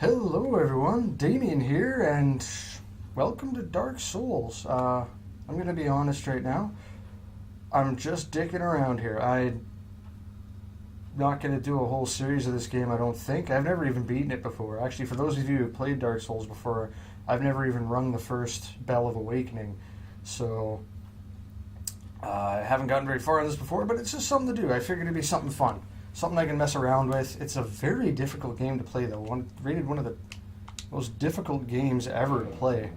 Hello everyone, Damien here, and welcome to Dark Souls. I'm gonna be honest right now. I'm just dicking around here. I'm not gonna do a whole series of this game, I don't think. I've never even beaten it before. Actually, for those of you who played Dark Souls before, I've never even rung the first Bell of Awakening. So, I haven't gotten very far in this before, but it's just something to do. I figured it'd be something fun. Something I can mess around with. It's a very difficult game to play, though. Rated one of the most difficult games ever to play.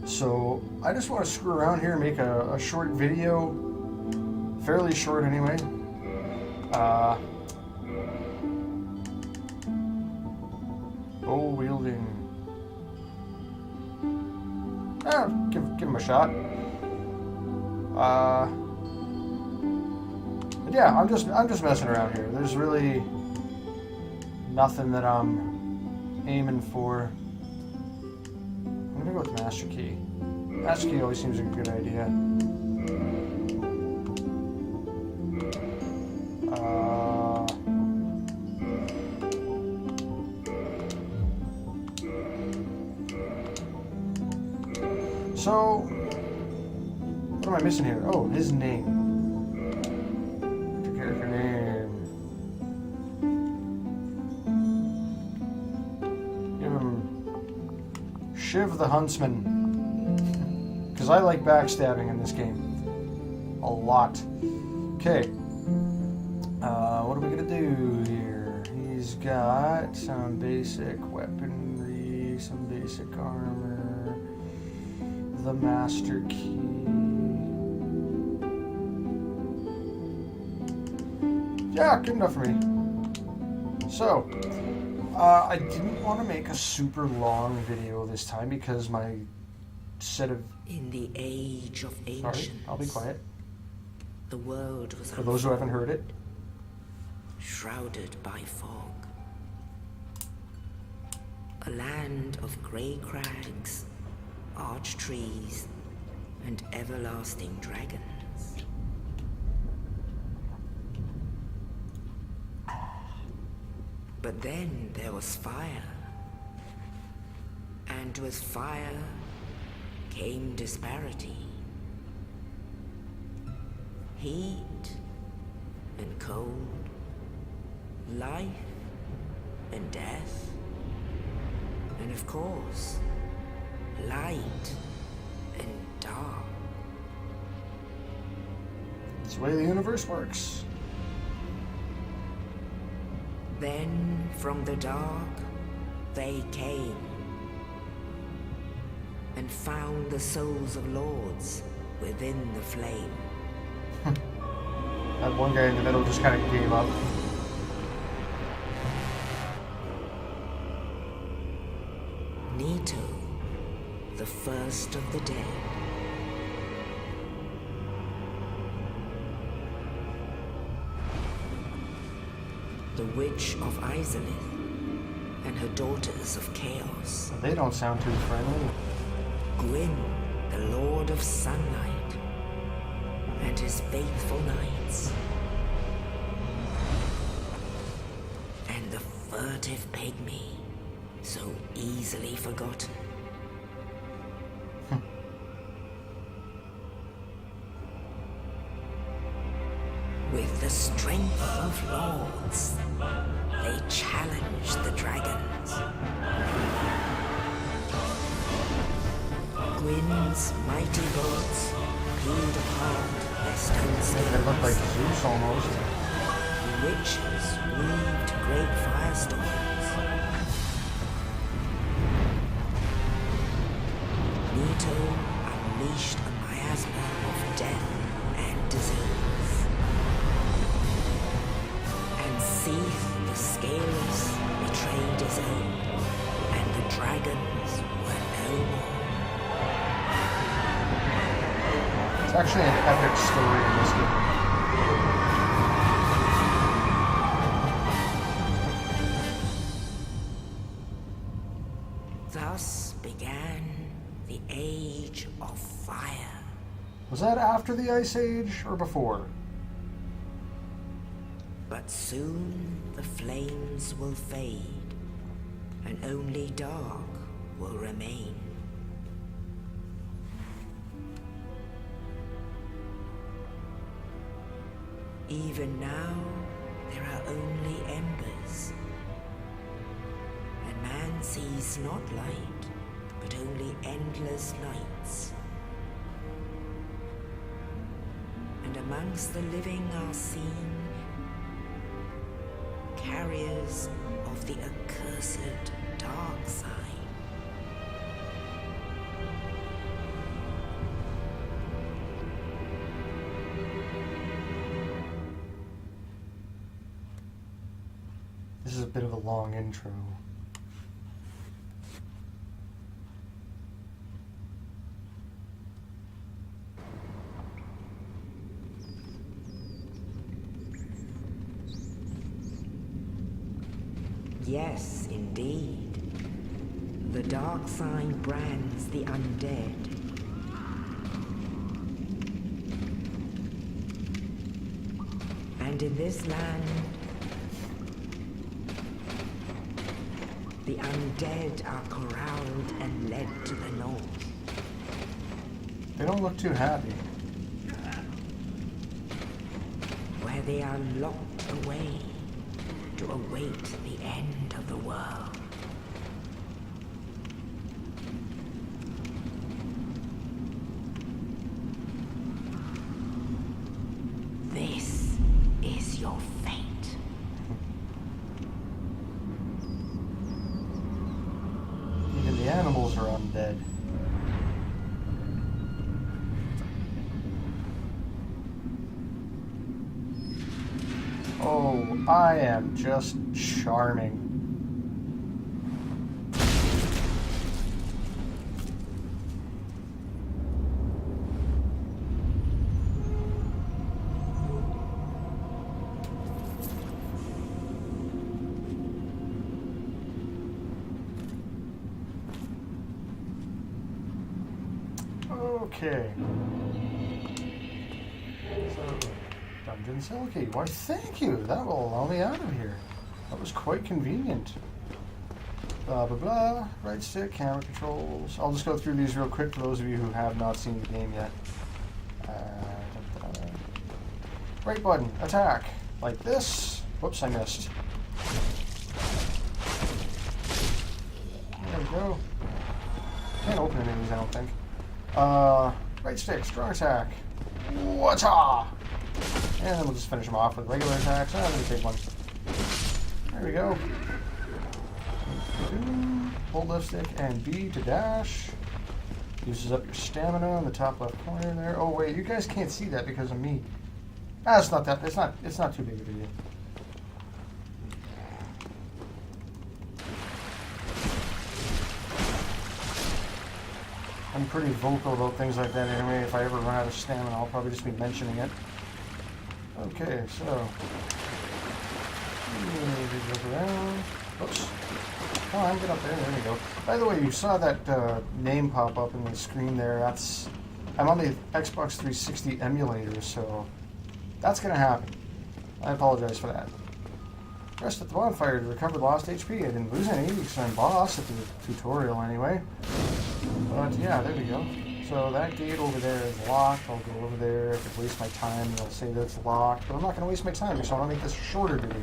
So I just want to screw around here and make a short video. Fairly short, anyway. Bow wielding. Give him a shot. But yeah, I'm just messing around here. There's really nothing that I'm aiming for. I'm gonna go with Master Key. Master Key always seems like a good idea. So, what am I missing here? Oh, his name. Character name. Give him Shiv the Huntsman. Because I like backstabbing in this game. A lot. Okay. What are we going to do here? He's got some basic weaponry, some basic armor, the Master Key. Yeah, good enough for me. So, I didn't want to make a super long video this time because my set of... In the age of ancients... Sorry, I'll be quiet. The world was for those who haven't heard it. Shrouded by fog. A land of grey crags, arch trees, and everlasting dragons. But then there was fire. And with fire came disparity. Heat and cold. Life and death. And of course, light and dark. It's the way the universe works. Then from the dark they came and found the souls of lords within the flame. That one guy in the middle just kind of gave up. Nito, the first of the dead. The Witch of Izalith and her daughters of Chaos. They don't sound too friendly. Gwyn, the Lord of Sunlight, and his faithful knights. And the furtive pygmy, so easily forgotten. With the strength of lords, they challenged the dragons. Gwyn's mighty gods peeled apart their stone They scales. look like Zeus almost. The witches weaved great firestorms. Nito unleashed a miasma of death and disease. And Seath the Scaleless betrayed his own, and the dragons were no more. It's actually an epic story in this game. Thus began the Age of Fire. Was that after the Ice Age or before? But soon the flames will fade, and only dark will remain. Even now, there are only embers, and man sees not light, but only endless nights. And amongst the living are seen carriers of the accursed dark side. This is a bit of a long intro. Yes, indeed. The dark sign brands the undead. And in this land, the undead are corralled and led to the north. They don't look too happy. Where they are locked away to await the end of the world. This is your fate. Even the animals are undead. Oh, I am just charming. Okay. So, dungeon cell key. Why, thank you. That will allow me out of here. That was quite convenient. Blah, blah, blah. Right stick, camera controls. I'll just go through these real quick for those of you who have not seen the game yet. Right button, attack. Like this. Whoops, I missed. There we go. Can't open any of these, I don't think. Right stick, strong attack. Whatcha? And then we'll just finish them off with regular attacks. Ah, let me take one. There we go. Hold left stick and B to dash. Uses up your stamina in the top left corner there. Oh wait, you guys can't see that because of me. Ah, it's not that. It's not too big of a deal. I'm pretty vocal about things like that anyway. If I ever run out of stamina, I'll probably just be mentioning it. Okay, so look around. Oops. Come on, get up there. There we go. By the way, you saw that name pop up in the screen there. I'm on the Xbox 360 emulator, so that's gonna happen. I apologize for that. Rest at the bonfire to recover lost HP. I didn't lose any because I'm boss at the tutorial anyway. But yeah, there we go. So that gate over there is locked. I'll go over there. I could waste my time and I'll say that it's locked. But I'm not going to waste my time because I want to make this a shorter video.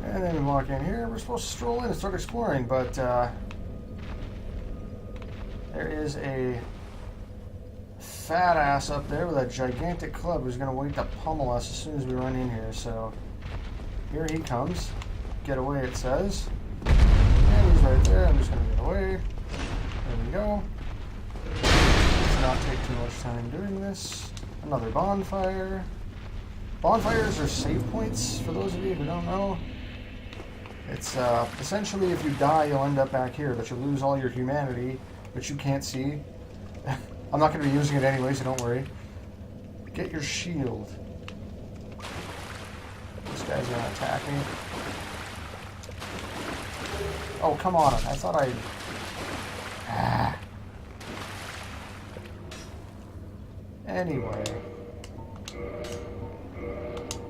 And then we walk in here. We're supposed to stroll in and start exploring. But there is a fat ass up there with a gigantic club who's going to wait to pummel us as soon as we run in here. So here he comes. Get away, it says. And he's right there. I'm just going to get away. There we go. Let's not take too much time doing this. Another bonfire. Bonfires are save points, for those of you who don't know. It's essentially if you die, you'll end up back here, but you lose all your humanity, which you can't see. I'm not going to be using it anyway, so don't worry. Get your shield. This guy's going to attack me. Oh, come on. I thought I... Anyway.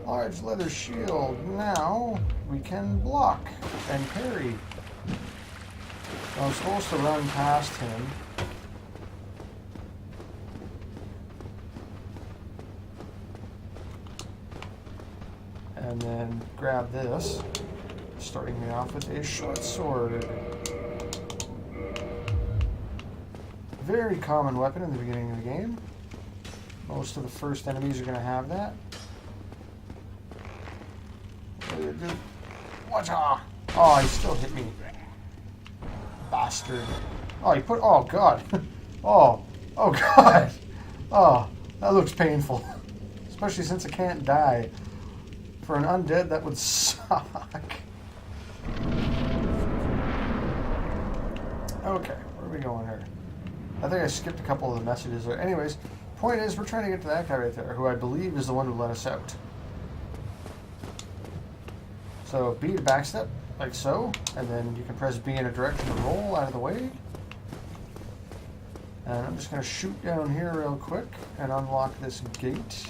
Large leather shield. Now, we can block and parry. So I'm supposed to run past him. And then grab this, starting me off with a short sword. Very common weapon in the beginning of the game. Most of the first enemies are going to have that. Watch out! Oh, he still hit me. Bastard. Oh, he put... Oh, God. Oh. Oh, God. Oh, that looks painful. Especially since I can't die. For an undead, that would suck. Okay, where are we going here? I think I skipped a couple of the messages there. Anyways, point is, we're trying to get to that guy right there, who I believe is the one who let us out. So, B to backstep, like so, and then you can press B in a direction to roll out of the way. And I'm just going to shoot down here real quick and unlock this gate,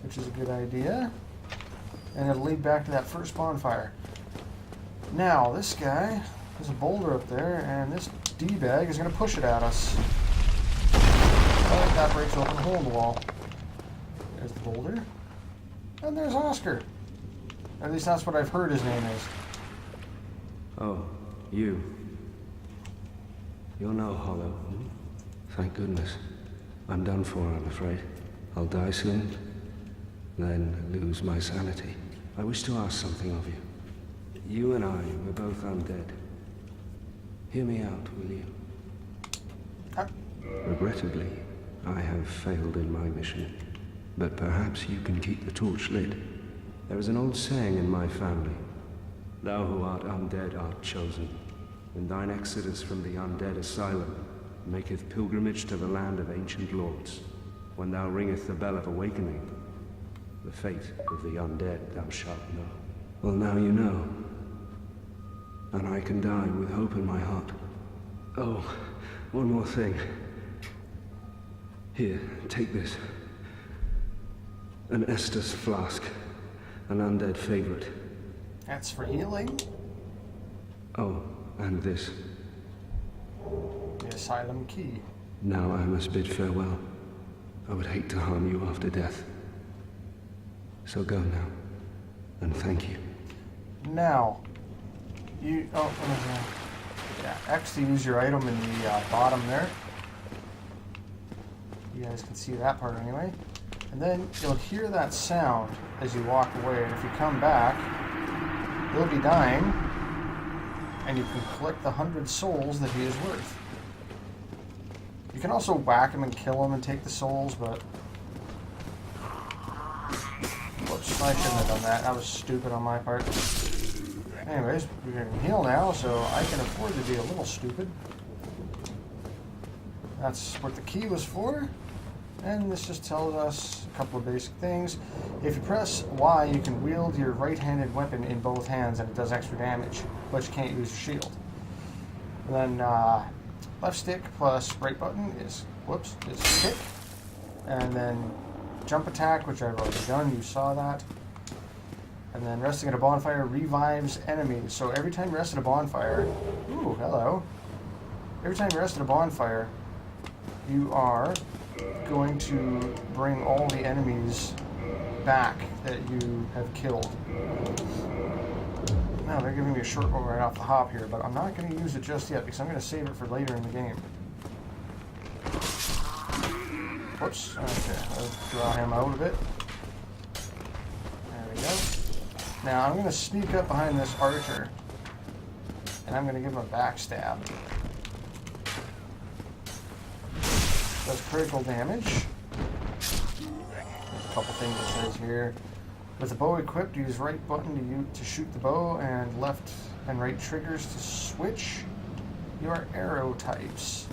which is a good idea. And it'll lead back to that first bonfire. Now, this guy, there's a boulder up there, and this D-bag is going to push it at us. But that breaks open a hole in the wall. There's the boulder. And there's Oscar. At least that's what I've heard his name is. Oh, you. You're no hollow. Thank goodness. I'm done for, I'm afraid. I'll die soon, then lose my sanity. I wish to ask something of you. You and I were both undead. Hear me out, will you? Regrettably, I have failed in my mission, but perhaps you can keep the torch lit. There is an old saying in my family. Thou who art undead art chosen, and thine exodus from the undead asylum maketh pilgrimage to the land of ancient lords. When thou ringeth the bell of awakening, the fate of the undead thou shalt know. Well, now you know, and I can die with hope in my heart. Oh, one more thing. Here, take this. An Estus flask. An undead favorite. That's for healing? Oh, and this. The asylum key. Now I must bid farewell. I would hate to harm you after death. So go now, and thank you. Now, you... Oh, yeah, X to use your item in the bottom there. You guys can see that part anyway. And then you'll hear that sound as you walk away, and if you come back, he'll be dying, and you can collect the 100 souls that he is worth. You can also whack him and kill him and take the souls, but... Whoops, I shouldn't have done that. That was stupid on my part. Anyways, we can heal now, so I can afford to be a little stupid. That's what the key was for. And this just tells us a couple of basic things. If you press Y, you can wield your right-handed weapon in both hands, and it does extra damage, but you can't use your shield. And then left stick plus right button is kick. And then jump attack, which I've already done, you saw that. And then resting at a bonfire revives enemies. So every time you rest at a bonfire, ooh, hello. Every time you rest at a bonfire, you are going to bring all the enemies back that you have killed. Now they're giving me a short bow right off the hop here, but I'm not going to use it just yet because I'm going to save it for later in the game. Whoops. Okay, I'll draw him out a bit. There we go. Now I'm going to sneak up behind this archer, and I'm going to give him a backstab. Does critical damage. There's a couple things it says here. With the bow equipped, use right button to shoot the bow and left and right triggers to switch your arrow types.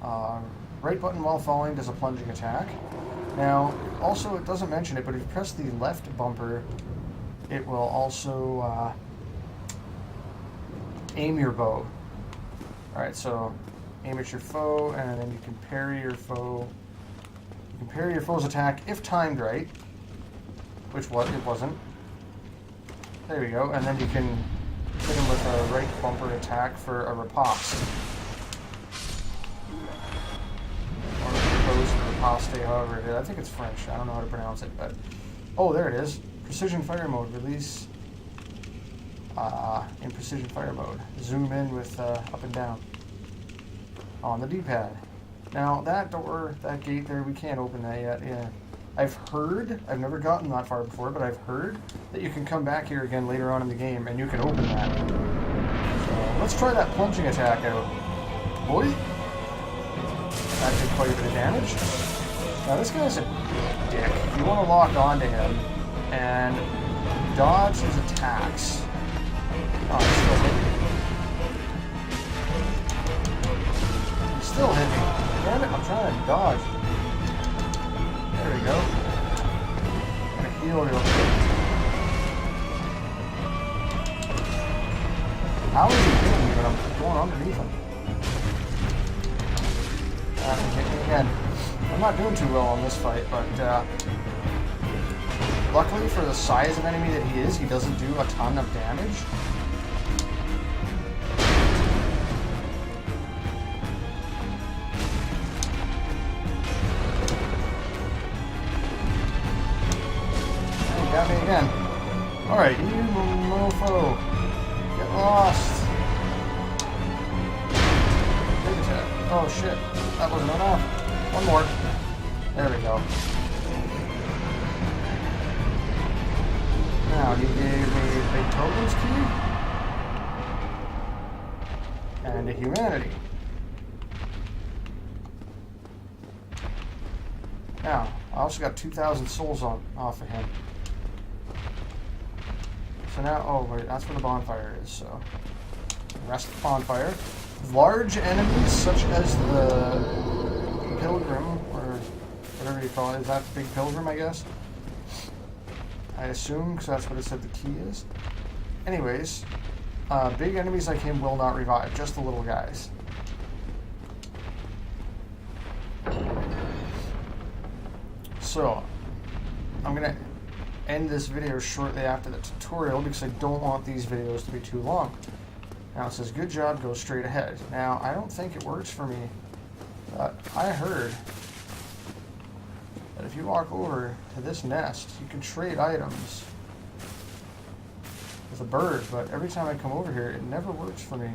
Right button while falling does a plunging attack. Now, also it doesn't mention it, but if you press the left bumper, it will also aim your bow. Alright, so aim at your foe, and then you can parry your foe. You can parry your foe's attack if timed right, which it wasn't. There we go, and then you can hit him with a right bumper attack for a riposte. Or riposte or riposte, however it is. I think it's French. I don't know how to pronounce it, but... Oh, there it is. Precision fire mode. Release in precision fire mode. Zoom in with up and down on the D-pad. Now, that door, that gate there, we can't open that yet. Yeah. I've never gotten that far before, but I've heard that you can come back here again later on in the game and you can open that. So, let's try that plunging attack out. Boy! That did quite a bit of damage. Now, this guy's a dick. You want to lock onto him and dodge his attacks. Oh, he's still hitting me. He's still hitting me. Damn it, I'm trying to dodge. There we go. I'm gonna heal real quick. How is he hitting me when I'm going underneath him? He hit me again. I'm not doing too well on this fight, but luckily for the size of enemy that he is, he doesn't do a ton of damage. Got me again. Alright, you mofo. Get lost. Big attack. Oh shit. That wasn't enough. One more. There we go. Now, he gave me Big Pilgrim's Key. And a Humanity. Now, I also got 2,000 souls off of him. So now, oh wait, that's where the bonfire is, so. Rest of the bonfire. Large enemies, such as the Pilgrim, or whatever you call it. Is that the Big Pilgrim, I guess? I assume, because that's what it said the key is. Anyways, big enemies like him will not revive, just the little guys. So, I'm going to end this video shortly after the tutorial because I don't want these videos to be too long. Now it says, good job, go straight ahead. Now, I don't think it works for me, but I heard that if you walk over to this nest, you can trade items with a bird, but every time I come over here, it never works for me.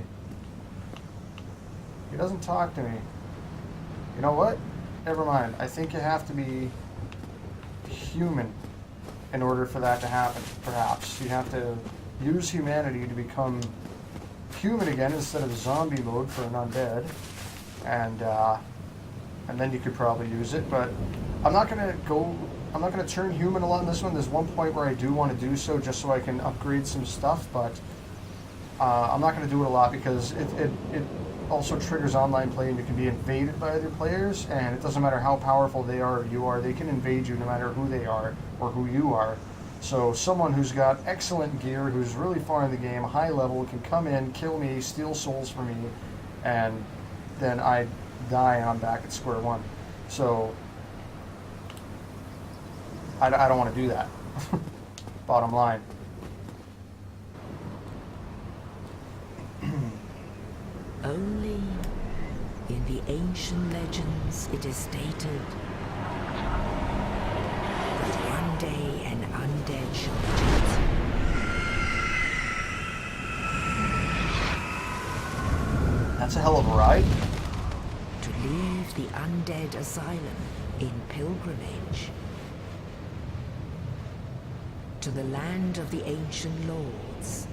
He doesn't talk to me. You know what? Never mind. I think you have to be human in order for that to happen, perhaps. You have to use humanity to become human again instead of zombie mode for an undead. And then you could probably use it, but I'm not gonna turn human a lot in this one. There's one point where I do want to do so just so I can upgrade some stuff, but I'm not gonna do it a lot because it also triggers online play and you can be invaded by other players, and it doesn't matter how powerful they are or you are, they can invade you no matter who they are or who you are. So someone who's got excellent gear, who's really far in the game, high level, can come in, kill me, steal souls from me, and then I die and I'm back at square one. So I don't want to do that. Bottom line. Only in the ancient legends it is stated that one day an undead shall meet. That's a hell of a ride. To leave the undead asylum in pilgrimage to the land of the ancient lords.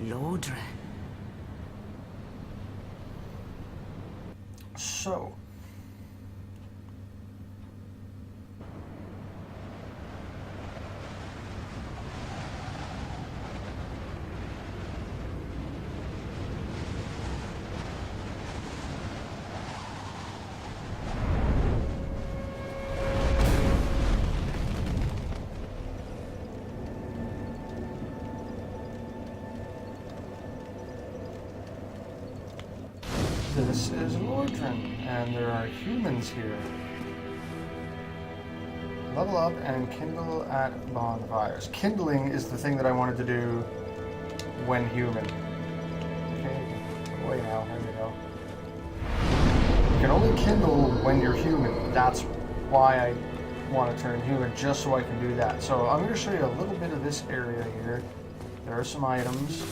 Lordran. So, this is Lordran, and there are humans here. Level up and kindle at bonfires. Kindling is the thing that I wanted to do when human. Okay, go away now. There we go. You can only kindle when you're human. That's why I want to turn human, just so I can do that. So I'm going to show you a little bit of this area here. There are some items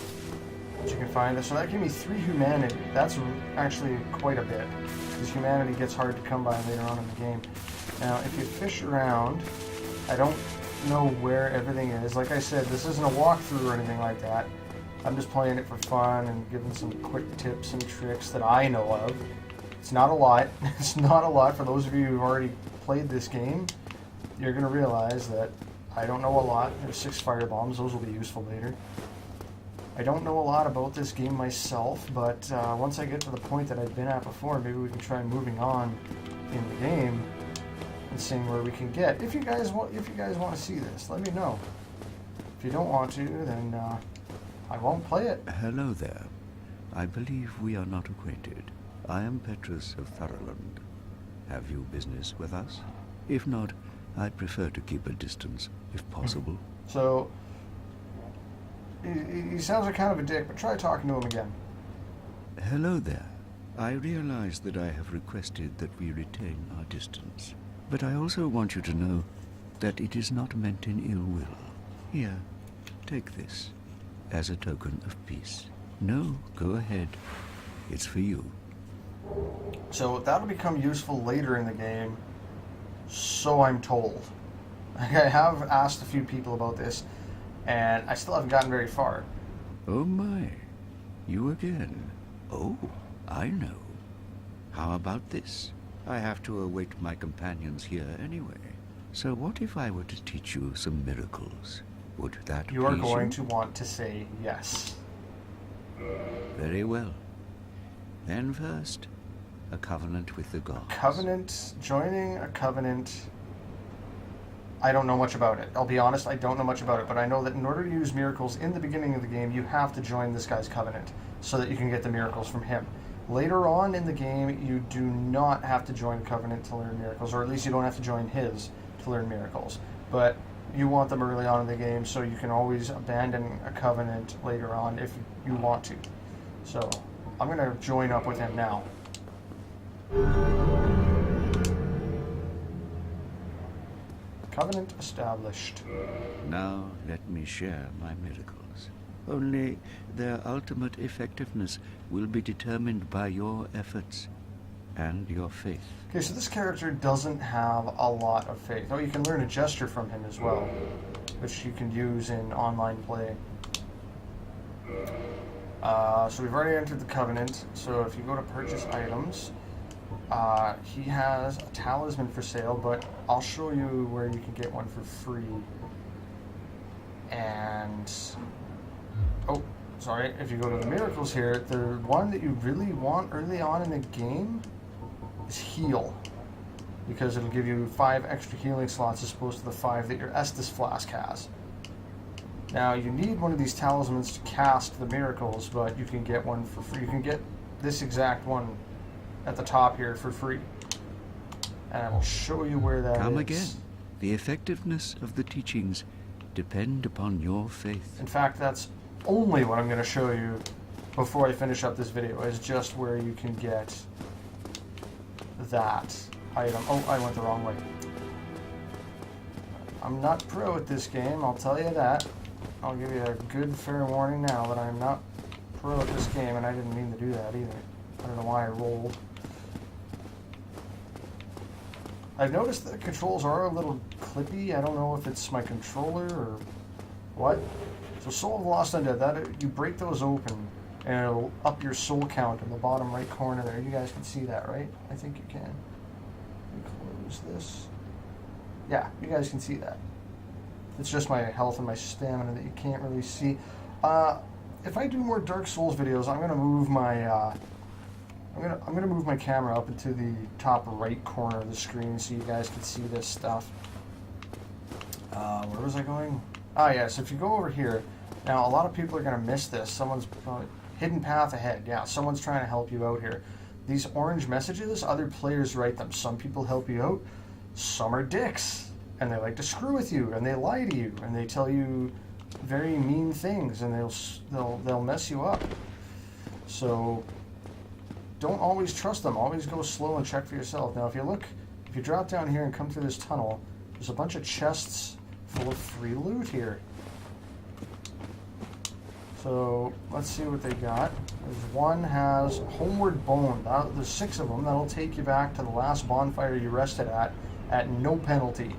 that you can find. So that gave me 3 humanity. That's actually quite a bit, because humanity gets hard to come by later on in the game. Now, if you fish around, I don't know where everything is. Like I said, this isn't a walkthrough or anything like that. I'm just playing it for fun and giving some quick tips and tricks that I know of. It's not a lot. It's not a lot. For those of you who've already played this game, you're going to realize that I don't know a lot. There's 6 firebombs. Those will be useful later. I don't know a lot about this game myself, but once I get to the point that I've been at before, maybe we can try moving on in the game and seeing where we can get. If you guys want to see this, let me know. If you don't want to, then I won't play it. Hello there. I believe we are not acquainted. I am Petrus of Thurland. Have you business with us? If not, I'd prefer to keep a distance, if possible. So, he sounds like kind of a dick, but try talking to him again. Hello there. I realize that I have requested that we retain our distance. But I also want you to know that it is not meant in ill will. Here, take this, as a token of peace. No, go ahead. It's for you. So that'll become useful later in the game, so I'm told. I have asked a few people about this, and I still haven't gotten very far. Oh my, you again. Oh, I know. How about this? I have to await my companions here anyway. So what if I were to teach you some miracles? Would that You are please going you? to want to say yes. Very well. Then first, a covenant with the gods. Covenant, joining a covenant. I don't know much about it. I'll be honest, I don't know much about it, but I know that in order to use miracles in the beginning of the game, you have to join this guy's covenant so that you can get the miracles from him. Later on in the game, you do not have to join Covenant to learn miracles, or at least you don't have to join his to learn miracles. But you want them early on in the game, so you can always abandon a Covenant later on if you want to. So, I'm going to join up with him now. Covenant established. Now let me share my miracles. Only their ultimate effectiveness will be determined by your efforts and your faith. Okay, so this character doesn't have a lot of faith. Oh, you can learn a gesture from him as well, which you can use in online play. So we've already entered the Covenant, so if you go to purchase items, he has a talisman for sale, but I'll show you where you can get one for free. And, oh, sorry, if you go to the miracles here, the one that you really want early on in the game is heal, because it'll give you 5 extra healing slots as opposed to the 5 that your Estus flask has. Now, you need one of these talismans to cast the miracles, but you can get one for free. You can get this exact one at the top here for free. And I will show you where that Come is. again. The effectiveness of the teachings depend upon your faith. In fact, that's only what I'm going to show you before I finish up this video, is just where you can get that item. Oh, I went the wrong way. I'm not pro at this game, I'll tell you that. I'll give you a good fair warning now that I'm not pro at this game, and I didn't mean to do that either. I don't know why I rolled. I've noticed that the controls are a little clippy. I don't know if it's my controller or what. So Soul of the Lost Undead, that you break those open and it'll up your soul count in the bottom right corner there. You guys can see that, right? I think you can. Let me close this. Yeah, you guys can see that. It's just my health and my stamina that you can't really see. If I do more Dark Souls videos, I'm gonna move my I'm gonna move my camera up into the top right corner of the screen so you guys can see this stuff. Where was I going? Ah, yeah. So if you go over here, now a lot of people are gonna miss this. Someone's hidden path ahead. Yeah, someone's trying to help you out here. These orange messages, other players write them. Some people help you out. Some are dicks. and they like to screw with you, and they lie to you, and they tell you very mean things, and they'll mess you up. So don't always trust them. Always go slow and check for yourself. Now, if you drop down here and come through this tunnel, there's a bunch of chests full of free loot here. So let's see what they got. There's one has Homeward Bone. There's 6 of them. That'll take you back to the last bonfire you rested at no penalty.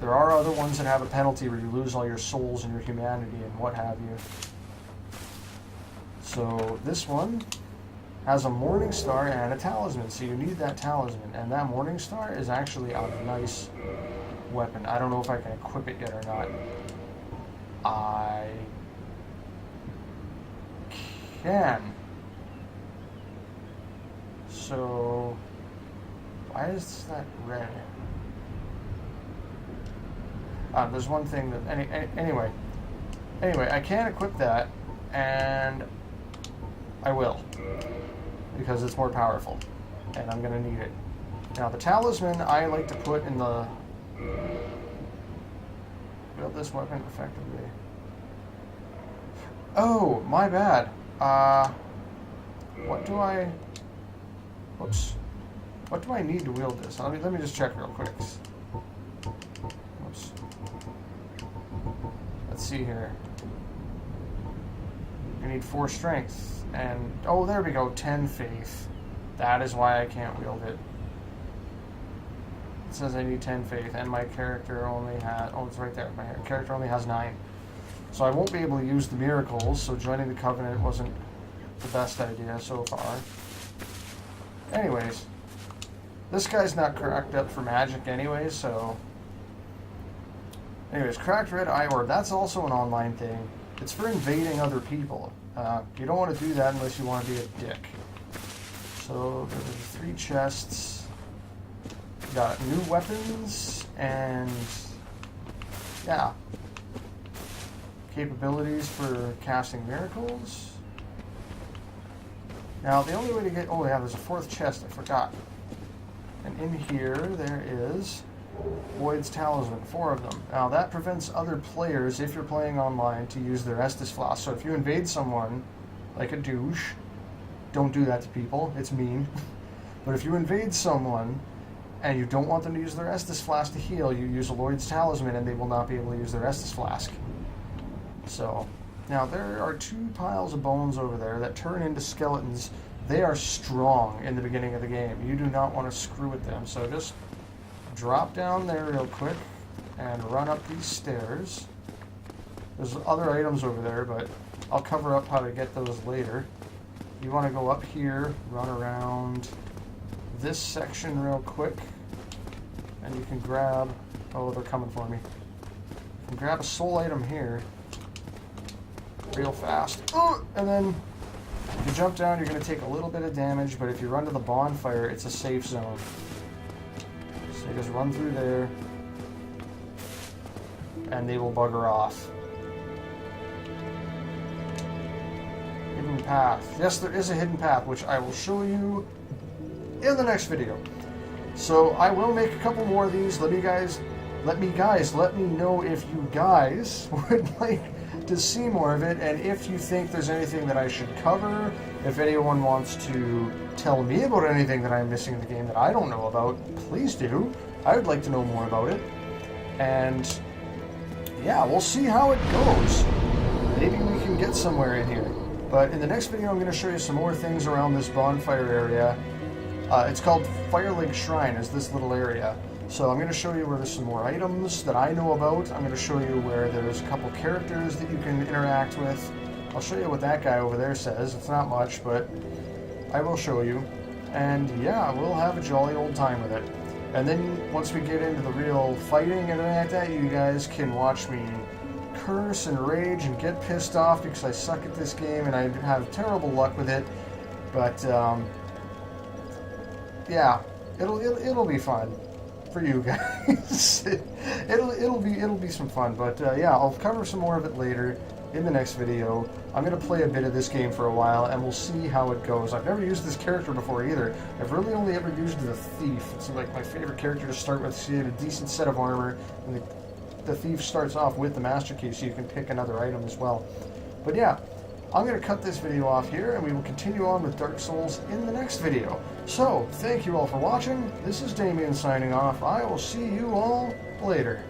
There are other ones that have a penalty where you lose all your souls and your humanity and what have you. So this one has a Morning Star and a Talisman, so you need that Talisman. And that Morning Star is actually a nice weapon. I don't know if I can equip it yet or not. I can. So why is that red? There's one thing that anyway, I can equip that, and I will, because it's more powerful, and I'm gonna need it. Now the Talisman I like to put in the wield this weapon effectively. Oh, my bad. What do I? Whoops. What do I need to wield this? Let me just check real quick. Whoops. Let's see here. I need 4 strength, and oh, there we go, 10 faith. That is why I can't wield it. It says I need 10 faith, and my character only has, oh, it's right there. My character only has 9. So I won't be able to use the miracles, so joining the Covenant wasn't the best idea so far. Anyways, this guy's not cracked up for magic anyway, so... Anyways, Cracked Red Eye Orb, that's also an online thing. It's for invading other people. You don't want to do that unless you want to be a dick. So there's 3 chests. Got new weapons, and yeah. Capabilities for casting miracles. Now the only way to get, oh yeah, there's a 4th chest, I forgot. And in here there is Void's Talisman, 4 of them. Now that prevents other players, if you're playing online, to use their Estus Flask. So if you invade someone, like a douche, don't do that to people, it's mean. But if you invade someone, and you don't want them to use their Estus Flask to heal, you use a Lloyd's Talisman and they will not be able to use their Estus Flask. So, now there are 2 piles of bones over there that turn into skeletons. They are strong in the beginning of the game. You do not want to screw with them, so just drop down there real quick and run up these stairs. There's other items over there, but I'll cover up how to get those later. You want to go up here, run around this section real quick, and you can grab, oh, they're coming for me. You can grab a soul item here real fast, and then if you jump down, you're going to take a little bit of damage, but if you run to the bonfire, it's a safe zone. So you just run through there, and they will bugger off. Hidden path. Yes, there is a hidden path, which I will show you in the next video. So I will make a couple more of these. Let me know if you guys would like to see more of it, and if you think there's anything that I should cover, if anyone wants to tell me about anything that I'm missing in the game that I don't know about, please do. I would like to know more about it. And yeah, we'll see how it goes. Maybe we can get somewhere in here. But in the next video, I'm going to show you some more things around this bonfire area. It's called Firelink Shrine, is this little area. So I'm going to show you where there's some more items that I know about. I'm going to show you where there's a couple characters that you can interact with. I'll show you what that guy over there says. It's not much, but I will show you. And yeah, we'll have a jolly old time with it. And then once we get into the real fighting and everything like that, you guys can watch me curse and rage and get pissed off because I suck at this game and I have terrible luck with it. But yeah, it'll be fun for you guys. it'll be some fun. But yeah, I'll cover some more of it later. in the next video. I'm going to play a bit of this game for a while, and we'll see how it goes. I've never used this character before either. I've really only ever used the Thief. It's like my favorite character to start with. So you have a decent set of armor, and the Thief starts off with the Master Key, so you can pick another item as well. But yeah, I'm going to cut this video off here, and we will continue on with Dark Souls in the next video. So, thank you all for watching. This is Damien signing off. I will see you all later.